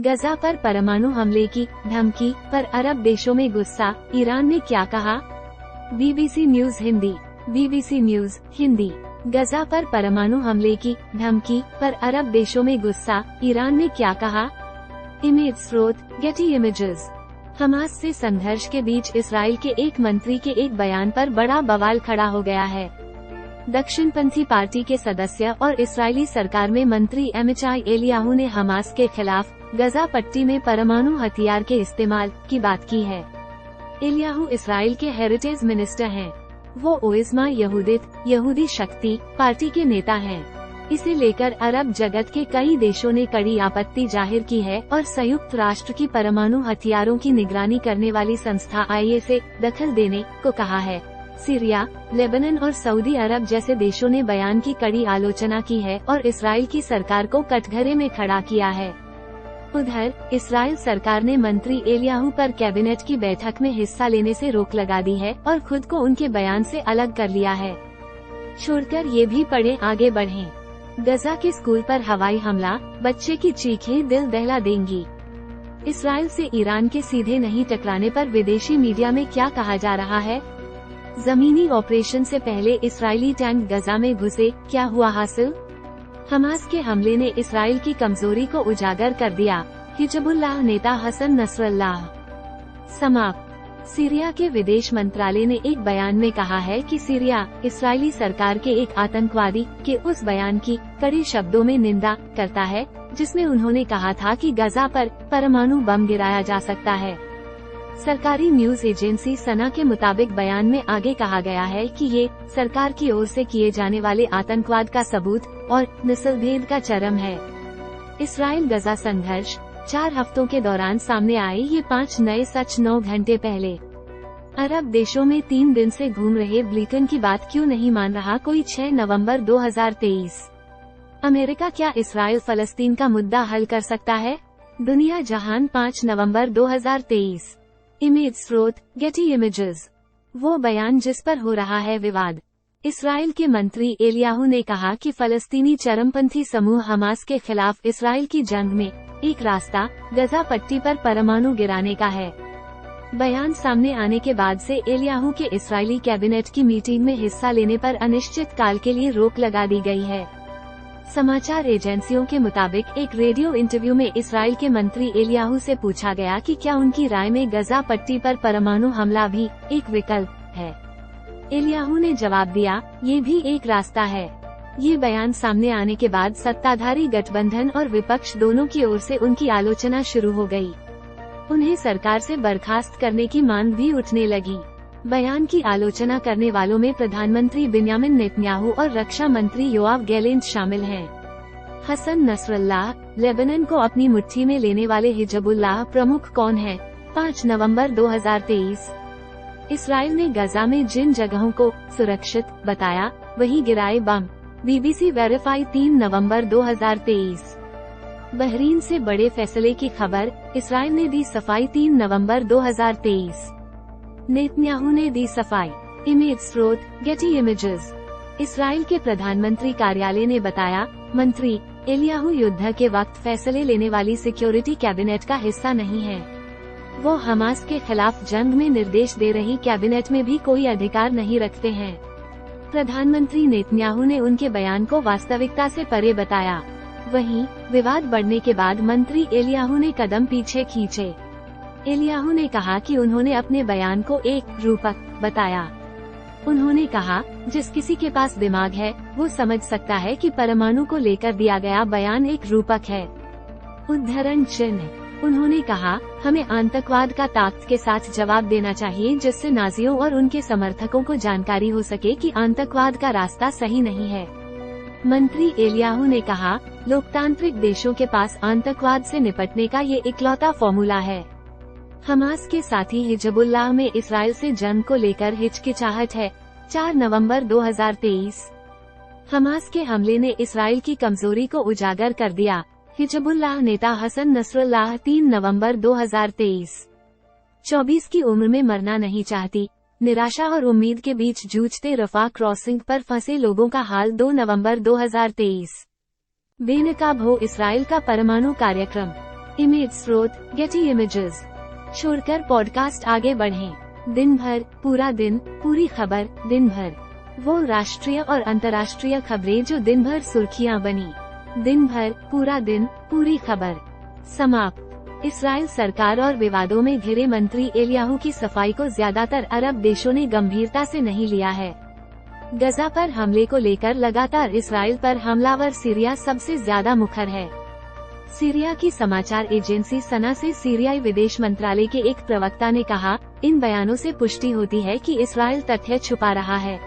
गजा पर परमाणु हमले की धमकी पर अरब देशों में गुस्सा, ईरान ने क्या कहा? BBC news Hindi. BBC news Hindi. Gaza पर परमाणु हमले की धमकी पर अरब देशों में गुस्सा, ईरान ने क्या कहा? इमेज स्रोत गेटी इमेजेस। हमास से संघर्ष के बीच इसराइल के एक मंत्री के एक बयान पर बड़ा बवाल खड़ा हो गया है। दक्षिणपंथी पार्टी के सदस्य और इस्राएली सरकार में मंत्री एमिचाई एलियाहू ने हमास के खिलाफ गजा पट्टी में परमाणु हथियार के इस्तेमाल की बात की है। एलियाहू इसराइल के हेरिटेज मिनिस्टर हैं। वो ओइज़मा यहूदी शक्ति पार्टी के नेता हैं। इसे लेकर अरब जगत के कई देशों ने कड़ी आपत्ति जाहिर की है और संयुक्त राष्ट्र की परमाणु हथियारों की निगरानी करने वाली संस्था IAEA से दखल देने को कहा है। सीरिया, लेबनान और सऊदी अरब जैसे देशों ने बयान की कड़ी आलोचना की है और इसराइल की सरकार को कटघरे में खड़ा किया है। उधर इसराइल सरकार ने मंत्री एलियाहू पर कैबिनेट की बैठक में हिस्सा लेने से रोक लगा दी है और खुद को उनके बयान से अलग कर लिया है। छोड़कर ये भी पढ़ें, आगे बढ़ें। गजा के स्कूल पर हवाई हमला, बच्चे की चीखें दिल दहला देंगी। इसराइल से ईरान के सीधे नहीं टकराने पर विदेशी मीडिया में क्या कहा जा रहा है? जमीनी ऑपरेशन से पहले इस्राएली टैंक गजा में घुसे, क्या हुआ हासिल? हमास के हमले ने इसराइल की कमजोरी को उजागर कर दिया, हिजबुल्लाह नेता हसन नसरल्लाह। समाप्त। सीरिया के विदेश मंत्रालय ने एक बयान में कहा है कि सीरिया इस्राएली सरकार के एक आतंकवादी के उस बयान की कड़े शब्दों में निंदा करता है जिसमें उन्होंने कहा था कि गजा पर परमाणु बम गिराया जा सकता है। सरकारी न्यूज एजेंसी सना के मुताबिक बयान में आगे कहा गया है कि ये सरकार की ओर से किए जाने वाले आतंकवाद का सबूत और नस्लभेद का चरम है। इसराइल गजा संघर्ष 4 हफ्तों के दौरान सामने आए ये 5 नए सच 9 घंटे पहले। अरब देशों में 3 दिन से घूम रहे ब्लिंकन की बात क्यों नहीं मान रहा कोई? 6 नवंबर 2023। अमेरिका क्या इसराइल फलस्तीन का मुद्दा हल कर सकता है? दुनिया जहान 5 नवंबर 2023। इमेज स्रोत गेटी इमेजेस। वो बयान जिस पर हो रहा है विवाद। इसराइल के मंत्री एलियाहू ने कहा कि फलस्तीनी चरमपंथी समूह हमास के खिलाफ इसराइल की जंग में एक रास्ता गजा पट्टी पर परमाणु गिराने का है। बयान सामने आने के बाद से एलियाहू के इस्राएली कैबिनेट की मीटिंग में हिस्सा लेने पर अनिश्चित काल के लिए रोक लगा दी गई है। समाचार एजेंसियों के मुताबिक एक रेडियो इंटरव्यू में इसराइल के मंत्री एलियाहू से पूछा गया कि क्या उनकी राय में गजा पट्टी पर परमाणु हमला भी एक विकल्प है। एलियाहू ने जवाब दिया, ये भी एक रास्ता है। ये बयान सामने आने के बाद सत्ताधारी गठबंधन और विपक्ष दोनों की ओर से उनकी आलोचना शुरू हो गई। उन्हें सरकार से बर्खास्त करने की मांग भी उठने लगी। बयान की आलोचना करने वालों में प्रधानमंत्री बिन्यामिन नेतन्याहू और रक्षा मंत्री योआव गैलेंट शामिल हैं। हसन नसरल्लाह, लेबनान को अपनी मुट्ठी में लेने वाले हिजबुल्लाह प्रमुख कौन हैं? 5 नवंबर 2023। इसराइल ने गजा में जिन जगहों को सुरक्षित बताया वहीं गिराए बम। BBC वेरीफाई 3 नवंबर 2023। बहरीन से बड़े फैसले की खबर, इसराइल ने दी सफाई 3 नवंबर 2023। नेतन्याहू ने दी सफाई। इमेज स्रोत गेटी इमेजेस। इसराइल के प्रधानमंत्री कार्यालय ने बताया, मंत्री एलियाहू युद्ध के वक्त फैसले लेने वाली सिक्योरिटी कैबिनेट का हिस्सा नहीं है। वो हमास के खिलाफ जंग में निर्देश दे रही कैबिनेट में भी कोई अधिकार नहीं रखते हैं। प्रधानमंत्री नेतन्याहू ने उनके बयान को वास्तविकता से परे बताया। वहीं विवाद बढ़ने के बाद मंत्री एलियाहू ने कदम पीछे खींचे। एलियाहू ने कहा कि उन्होंने अपने बयान को एक रूपक बताया। उन्होंने कहा, जिस किसी के पास दिमाग है वो समझ सकता है कि परमाणु को लेकर दिया गया बयान एक रूपक है। उद्धरण चिन्ह। उन्होंने कहा, हमें आतंकवाद का ताकत के साथ जवाब देना चाहिए जिससे नाजियों और उनके समर्थकों को जानकारी हो सके कि आतंकवाद का रास्ता सही नहीं है। मंत्री एलियाहू ने कहा, लोकतांत्रिक देशों के पास आतंकवाद से निपटने का ये इकलौता फॉर्मूला है। हमास के साथी हिजबुल्लाह में इसराइल से जंग को लेकर हिचकिचाहट है। 4 नवंबर 2023। हमास के हमले ने इसराइल की कमजोरी को उजागर कर दिया। हिजबुल्लाह नेता हसन नसरल्लाह 3 नवंबर 2023। 24 की उम्र में मरना नहीं चाहती, निराशा और उम्मीद के बीच जूझते रफा क्रॉसिंग पर फंसे लोगों का हाल। 2 नवंबर 2023। बेनकाब हो इसराइल का परमाणु कार्यक्रम। इमेज स्रोत गेटी इमेजेस। छोड़कर पॉडकास्ट आगे बढ़ें। दिन भर, पूरा दिन, पूरी खबर, दिन भर। वो राष्ट्रीय और अंतर्राष्ट्रीय खबरें जो दिन भर सुर्खियां बनी। दिन भर, पूरा दिन, पूरी खबर। समाप्त। इस्राइल सरकार और विवादों में घिरे मंत्री एलियाहू की सफाई को ज्यादातर अरब देशों ने गंभीरता से नहीं लिया है। गजा पर हमले को लेकर लगातार इस्राइल पर हमलावर सीरिया सबसे ज्यादा मुखर है। सीरिया की समाचार एजेंसी सना से सीरियाई विदेश मंत्रालय के एक प्रवक्ता ने कहा, इन बयानों से पुष्टि होती है कि इस्राइल तथ्य छुपा रहा है।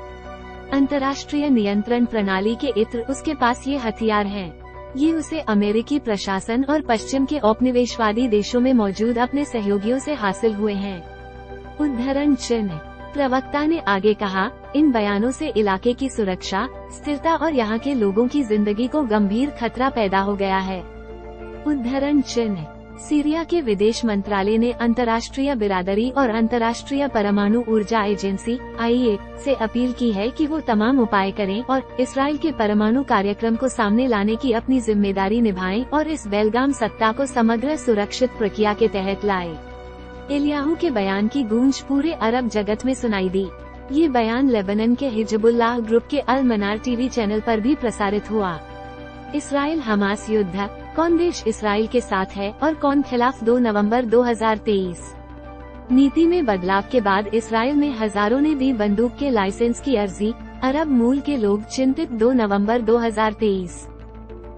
अंतर्राष्ट्रीय नियंत्रण प्रणाली के इत्र उसके पास ये हथियार हैं। ये उसे अमेरिकी प्रशासन और पश्चिम के औपनिवेशवादी देशों में मौजूद अपने सहयोगियों से हासिल हुए हैं। उद्धरण चिन्ह। प्रवक्ता ने आगे कहा, इन बयानों से इलाके की सुरक्षा, स्थिरता और यहाँ के लोगों की जिंदगी को गंभीर खतरा पैदा हो गया है। उद्धरण चिन्ह। सीरिया के विदेश मंत्रालय ने अंतर्राष्ट्रीय बिरादरी और अंतर्राष्ट्रीय परमाणु ऊर्जा एजेंसी (IAEA) से अपील की है कि वो तमाम उपाय करें और इस्राइल के परमाणु कार्यक्रम को सामने लाने की अपनी जिम्मेदारी निभाएं और इस बेलगाम सत्ता को समग्र सुरक्षित प्रक्रिया के तहत लाए। एलियाहू के बयान की गूंज पूरे अरब जगत में सुनाई दी। ये बयान लेबनान के हिजबुल्लाह ग्रुप के अल मनार टीवी चैनल पर भी प्रसारित हुआ। इस्राइल हमास युद्ध, कौन देश इस्राइल के साथ है और कौन खिलाफ 2 नवंबर 2023। नीति में बदलाव के बाद इस्राइल में हजारों ने दी बंदूक के लाइसेंस की अर्जी, अरब मूल के लोग चिंतित। 2 नवंबर 2023।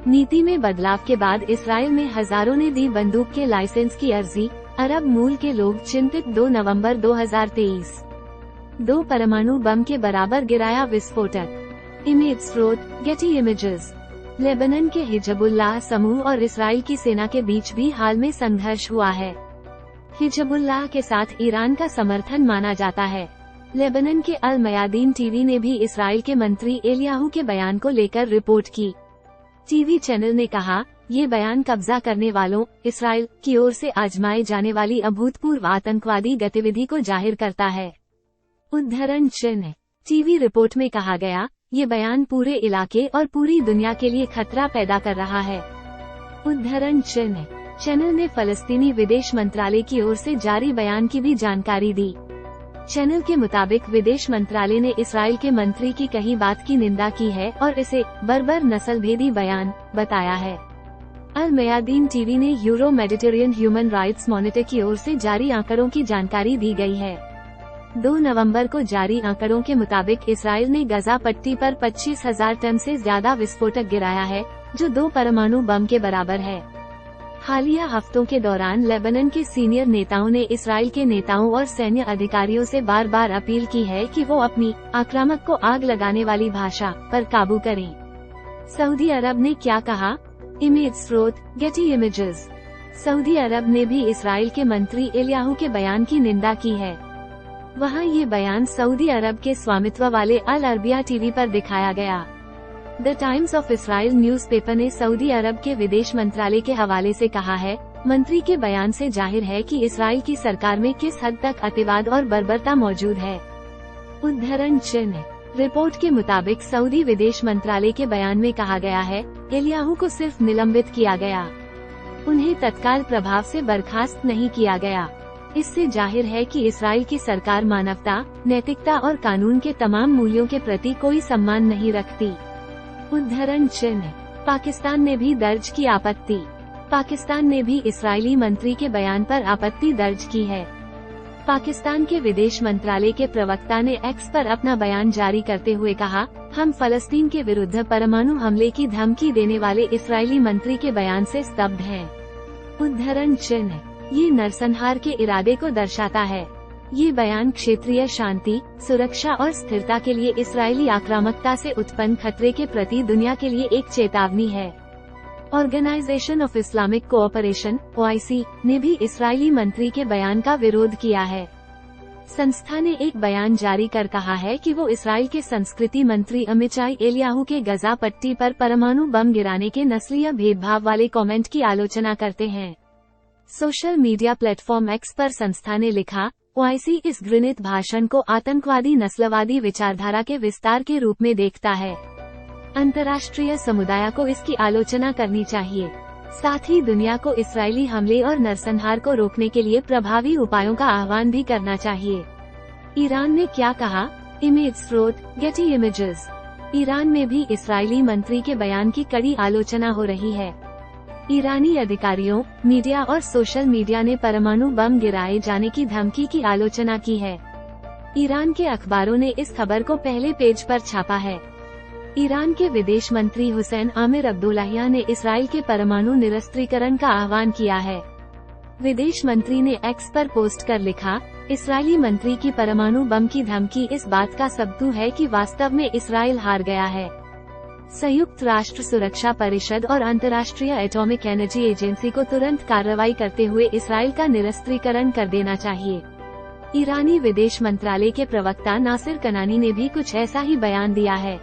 नीति में बदलाव के बाद इस्राइल में हजारों ने दी बंदूक के लाइसेंस की अर्जी, अरब मूल के लोग चिंतित। 2 नवंबर 2023। 2 परमाणु बम के बराबर गिराया विस्फोटक। इमेज स्रोत गेटी इमेजेस। लेबनान के हिजबुल्लाह समूह और इस्राइल की सेना के बीच भी हाल में संघर्ष हुआ है। हिजबुल्लाह के साथ ईरान का समर्थन माना जाता है। लेबनान के अल मयादीन टीवी ने भी इस्राइल के मंत्री एलियाहू के बयान को लेकर रिपोर्ट की। टीवी चैनल ने कहा, ये बयान कब्जा करने वालों, इस्राइल की ओर से आजमाए जाने वाली अभूतपूर्व आतंकवादी गतिविधि को जाहिर करता है। उद्धरण चिन्ह। टीवी रिपोर्ट में कहा गया, ये बयान पूरे इलाके और पूरी दुनिया के लिए खतरा पैदा कर रहा है। उद्धरण चिन्ह। चैनल ने फलस्तीनी विदेश मंत्रालय की ओर से जारी बयान की भी जानकारी दी। चैनल के मुताबिक विदेश मंत्रालय ने इस्राइल के मंत्री की कही बात की निंदा की है और इसे बर्बर नस्लभेदी बयान बताया है। अल मयादीन टीवी ने euro Mediterranean human rights monitor की ओर से जारी आंकड़ों की जानकारी दी गई है। 2 नवंबर को जारी आंकड़ों के मुताबिक इस्राइल ने गजा पट्टी पर 25,000 टन से ज्यादा विस्फोटक गिराया है, जो 2 परमाणु बम के बराबर है। हालिया हफ्तों के दौरान लेबनान के सीनियर नेताओं ने इस्राइल के नेताओं और सैन्य अधिकारियों से बार बार अपील की है कि वो अपनी आक्रामक को आग लगाने वाली भाषा पर काबू करें। सऊदी अरब ने क्या कहा? इमेज स्रोत गेटी इमेजेस। सऊदी अरब ने भी इस्राइल के मंत्री एलियाहू के बयान की निंदा की है। वहां ये बयान सऊदी अरब के स्वामित्व वाले अल अरबिया टीवी पर दिखाया गया। The times of Israel newspaper ने सऊदी अरब के विदेश मंत्रालय के हवाले से कहा है, मंत्री के बयान से जाहिर है कि इस्राइल की सरकार में किस हद तक अतिवाद और बर्बरता मौजूद है। उद्धरण चिन्ह। रिपोर्ट के मुताबिक सऊदी विदेश मंत्रालय के बयान में कहा गया है, एलियाहू को सिर्फ निलंबित किया गया, उन्हें तत्काल प्रभाव से बर्खास्त नहीं किया गया। इससे जाहिर है कि इस्राइल की सरकार मानवता, नैतिकता और कानून के तमाम मूल्यों के प्रति कोई सम्मान नहीं रखती। उद्धरण चिन्ह। पाकिस्तान ने भी दर्ज की आपत्ति। पाकिस्तान ने भी इस्राइली मंत्री के बयान पर आपत्ति दर्ज की है। पाकिस्तान के विदेश मंत्रालय के प्रवक्ता ने एक्स पर अपना बयान जारी करते हुए कहा, हम फलस्तीन के विरुद्ध परमाणु हमले की धमकी देने वाले इस्राइली मंत्री के बयान से स्तब्ध हैं। उद्धरण चिन्ह। ये नरसंहार के इरादे को दर्शाता है। ये बयान क्षेत्रीय शांति, सुरक्षा और स्थिरता के लिए इस्राइली आक्रामकता से उत्पन्न खतरे के प्रति दुनिया के लिए एक चेतावनी है। Organisation of Islamic Cooperation (OIC) ने भी इस्राइली मंत्री के बयान का विरोध किया है। संस्था ने एक बयान जारी कर कहा है कि वो इस्राइल के संस्कृति मंत्री अमिचाई एलियाहू के गजा पट्टी पर परमाणु बम गिराने के नस्लीय भेदभाव वाले कमेंट की आलोचना करते हैं। सोशल मीडिया प्लेटफॉर्म एक्स पर संस्था ने लिखा, OIC इस घृणित भाषण को आतंकवादी नस्लवादी विचारधारा के विस्तार के रूप में देखता है। अंतर्राष्ट्रीय समुदाय को इसकी आलोचना करनी चाहिए। साथ ही दुनिया को इस्राएली हमले और नरसंहार को रोकने के लिए प्रभावी उपायों का आह्वान भी करना चाहिए। ईरान ने क्या कहा? इमेज स्रोत गेटी इमेजेस। ईरान में भी इस्राएली मंत्री के बयान की कड़ी आलोचना हो रही है। ईरानी अधिकारियों, मीडिया और सोशल मीडिया ने परमाणु बम गिराए जाने की धमकी की आलोचना की है। ईरान के अखबारों ने इस खबर को पहले पेज पर छापा है। ईरान के विदेश मंत्री हुसैन आमिर अब्दुल्लाहियान ने इस्राएल के परमाणु निरस्त्रीकरण का आह्वान किया है। विदेश मंत्री ने एक्स पर पोस्ट कर लिखा, इस्राएली मंत्री की परमाणु बम की धमकी इस बात का सबूत है कि वास्तव में इस्राएल हार गया है। संयुक्त राष्ट्र सुरक्षा परिषद और अंतर्राष्ट्रीय एटॉमिक एनर्जी एजेंसी को तुरंत कार्रवाई करते हुए इस्राएल का निरस्त्रीकरण कर देना चाहिए। ईरानी विदेश मंत्रालय के प्रवक्ता नासिर कनानी ने भी कुछ ऐसा ही बयान दिया है।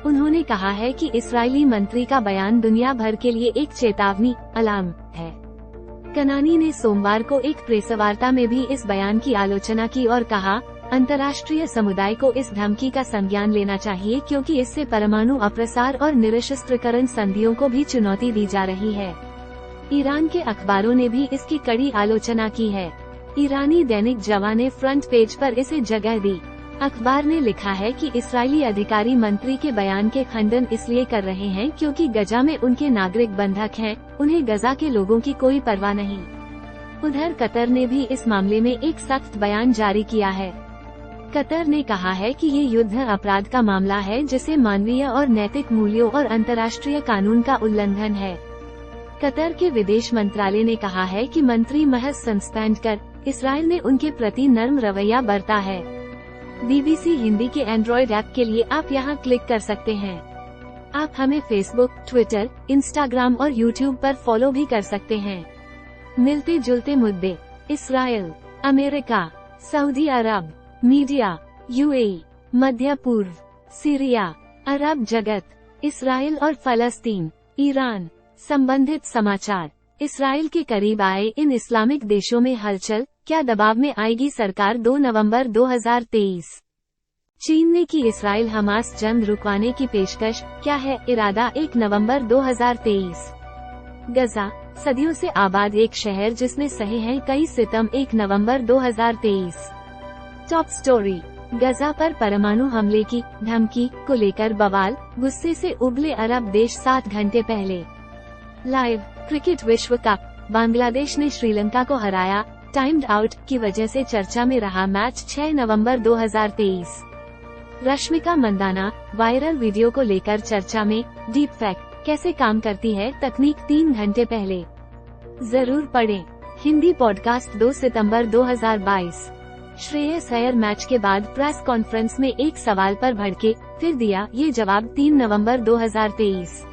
उन्होंने कहा है कि इस्राएली मंत्री का बयान दुनिया भर के लिए एक चेतावनी अलार्म है। कनानी ने सोमवार को एक प्रेसवार्ता में भी इस बयान की आलोचना की और कहा, अंतर्राष्ट्रीय समुदाय को इस धमकी का संज्ञान लेना चाहिए क्योंकि इससे परमाणु अप्रसार और निरस्त्रीकरण संधियों को भी चुनौती दी जा रही है। ईरान के अखबारों ने भी इसकी कड़ी आलोचना की है। ईरानी दैनिक जवान ने फ्रंट पेज पर इसे जगह दी। अखबार ने लिखा है कि इस्राएली अधिकारी मंत्री के बयान के खंडन इसलिए कर रहे हैं क्योंकि गजा में उनके नागरिक बंधक हैं, उन्हें गजा के लोगों की कोई परवाह नहीं। उधर कतर ने भी इस मामले में एक सख्त बयान जारी किया है। कतर ने कहा है कि ये युद्ध अपराध का मामला है जिसे मानवीय और नैतिक मूल्यों और अंतर्राष्ट्रीय कानून का उल्लंघन है। कतर के विदेश मंत्रालय ने कहा है कि मंत्री महज सस्पेंड कर इस्राएल ने उनके प्रति नर्म रवैया बरता है। बीबीसी हिंदी के एंड्रॉयड ऐप के लिए आप यहां क्लिक कर सकते हैं। आप हमें फेसबुक, ट्विटर, इंस्टाग्राम और यूट्यूब पर फॉलो भी कर सकते हैं। मिलते जुलते मुद्दे, इस्राएल, अमेरिका, सऊदी अरब, मीडिया, यूएई, मध्य पूर्व, सीरिया, अरब जगत, इस्राएल और फलस्तीन, ईरान, संबंधित समाचार। इस्राएल के करीब आए इन इस्लामिक देशों में हलचल, क्या दबाव में आएगी सरकार? 2 नवंबर 2023। चीन ने की इस्राएल हमास जंग रुकवाने की पेशकश, क्या है इरादा? 1 नवंबर 2023। गजा, सदियों से आबाद एक शहर जिसने सहे हैं कई सितम। 1 नवंबर 2023। टॉप स्टोरी, गजा पर परमाणु हमले की धमकी को लेकर बवाल, गुस्से से उबले अरब देश 7 घंटे पहले। लाइव क्रिकेट विश्व कप, बांग्लादेश ने श्रीलंका को हराया, टाइम्ड आउट की वजह से चर्चा में रहा मैच। 6 नवंबर 2023। रश्मिका मंदाना, वायरल वीडियो को लेकर चर्चा में, डीप फैक कैसे काम करती है तकनीक? 3 घंटे पहले। जरूर पढ़ें। हिंदी पॉडकास्ट 2 सितंबर 2022। श्रेयस अय्यर मैच के बाद प्रेस कॉन्फ्रेंस में एक सवाल पर भड़के, फिर दिया ये जवाब। 3 नवंबर 2023।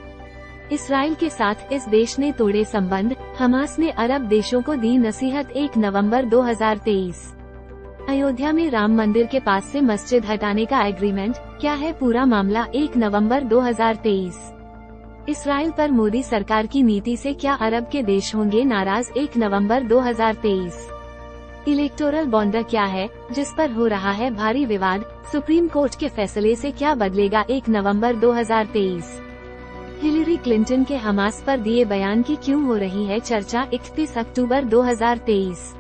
इस्राएल के साथ इस देश ने तोड़े संबंध, हमास ने अरब देशों को दी नसीहत। 1 नवंबर 2023। अयोध्या में राम मंदिर के पास से मस्जिद हटाने का एग्रीमेंट, क्या है पूरा मामला? 1 नवंबर 2023। इस्राएल पर मोदी सरकार की नीति से क्या अरब के देश होंगे नाराज? 1 नवंबर 2023। इलेक्टोरल बॉन्ड क्या है जिस पर हो रहा है भारी विवाद, सुप्रीम कोर्ट के फैसले से क्या बदलेगा? 1 नवंबर 2023। हिलरी क्लिंटन के हमास पर दिए बयान की क्यों हो रही है चर्चा? 31 अक्टूबर 2023।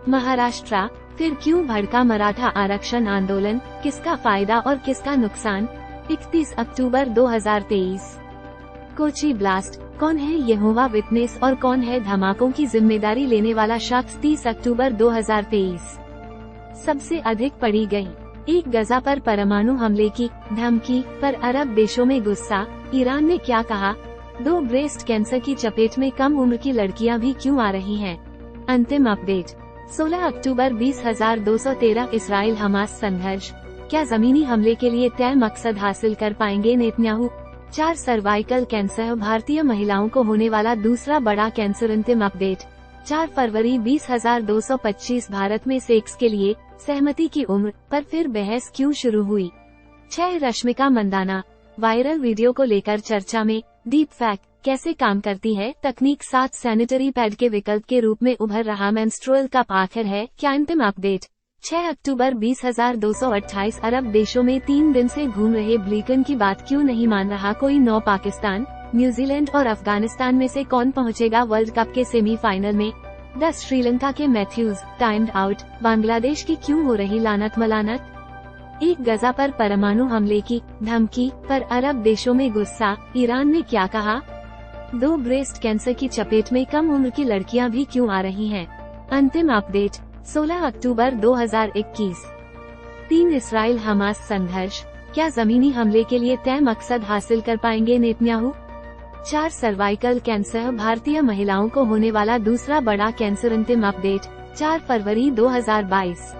महाराष्ट्र, फिर क्यों भड़का मराठा आरक्षण आंदोलन, किसका फायदा और किसका नुकसान? 31 अक्टूबर 2023। कोची ब्लास्ट, कौन है यहोवा विटनेस और कौन है धमाकों की जिम्मेदारी लेने वाला शख्स? 30 अक्टूबर 2023। सबसे अधिक पढ़ी गई, एक गजा पर परमाणु हमले की धमकी पर अरब देशों में गुस्सा, ईरान ने क्या कहा? 2 ब्रेस्ट कैंसर की चपेट में कम उम्र की लड़कियां भी क्यों आ रही हैं? अंतिम अपडेट, 16 अक्टूबर 20,213। इस्राएल हमास संघर्ष, क्या जमीनी हमले के लिए तय मकसद हासिल कर पाएंगे नेतन्याहू? 4 सर्वाइकल कैंसर, भारतीय महिलाओं को होने वाला दूसरा बड़ा कैंसर। अंतिम अपडेट, 4 फरवरी 20,225। भारत में सेक्स के लिए सहमति की उम्र पर फिर बहस क्यों शुरू हुई? 6 रश्मिका मंदाना, वायरल वीडियो को लेकर चर्चा में, डीप फैक कैसे काम करती है तकनीक? 7 सैनिटरी पैड के विकल्प के रूप में उभर रहा मेंस्ट्रुअल कप आखिर है क्या? अंतिम अपडेट, 6 अक्टूबर 20,228। अरब देशों में 3 दिन से घूम रहे ब्लिंकन की बात क्यों नहीं मान रहा कोई? 9 पाकिस्तान, न्यूजीलैंड और अफगानिस्तान में से कौन पहुंचेगा वर्ल्ड कप के सेमीफाइनल में? 10 श्रीलंका के मैथ्यूज टाइम्ड आउट, बांग्लादेश की क्यों हो रही लानत मलानत? 1 गजा पर परमाणु हमले की धमकी पर अरब देशों में गुस्सा, ईरान ने क्या कहा? 2 ब्रेस्ट कैंसर की चपेट में कम उम्र की लड़कियां भी क्यों आ रही हैं? अंतिम अपडेट 16 अक्टूबर 2021। 3 इसराइल हमास संघर्ष, क्या जमीनी हमले के लिए तय मकसद हासिल कर पाएंगे नेतन्याहू? 4 सर्वाइकल कैंसर, भारतीय महिलाओं को होने वाला दूसरा बड़ा कैंसर। अंतिम अपडेट 4 फरवरी 2022।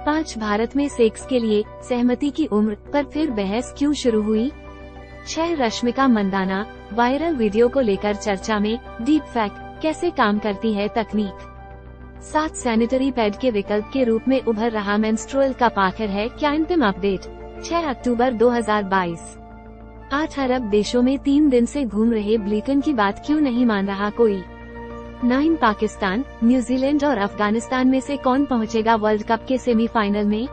5 भारत में सेक्स के लिए सहमति की उम्र पर फिर बहस क्यों शुरू हुई? 6 रश्मिका मंदाना, वायरल वीडियो को लेकर चर्चा में, डीप फैक कैसे काम करती है तकनीक? 7 सैनिटरी पैड के विकल्प के रूप में उभर रहा मेंस्ट्रुअल कप आखिर है क्या? अंतिम अपडेट 6 अक्टूबर 2022। 8 अरब देशों में 3 दिन से घूम रहे ब्लिंकन की बात क्यों नहीं मान रहा कोई? 9 पाकिस्तान, न्यूजीलैंड और अफगानिस्तान में से कौन पहुंचेगा वर्ल्ड कप के सेमीफाइनल में?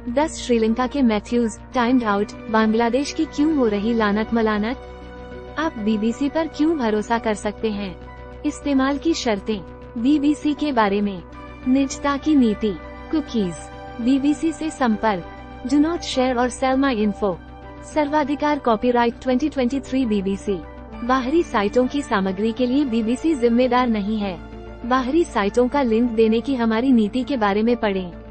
10 श्रीलंका के मैथ्यूज टाइम्ड आउट, बांग्लादेश की क्यों हो रही लानत मलानत? आप बीबीसी पर क्यों भरोसा कर सकते हैं? इस्तेमाल की शर्तें, बीबीसी के बारे में, निजता की नीति, कुकीज, बीबीसी से संपर्क, डू नॉट शेयर और सेल माई इन्फो, सर्वाधिकार कॉपीराइट 2023 बीबीसी। बाहरी साइटों की सामग्री के लिए बीबीसी जिम्मेदार नहीं है। बाहरी साइटों का लिंक देने की हमारी नीति के बारे में पढ़ें।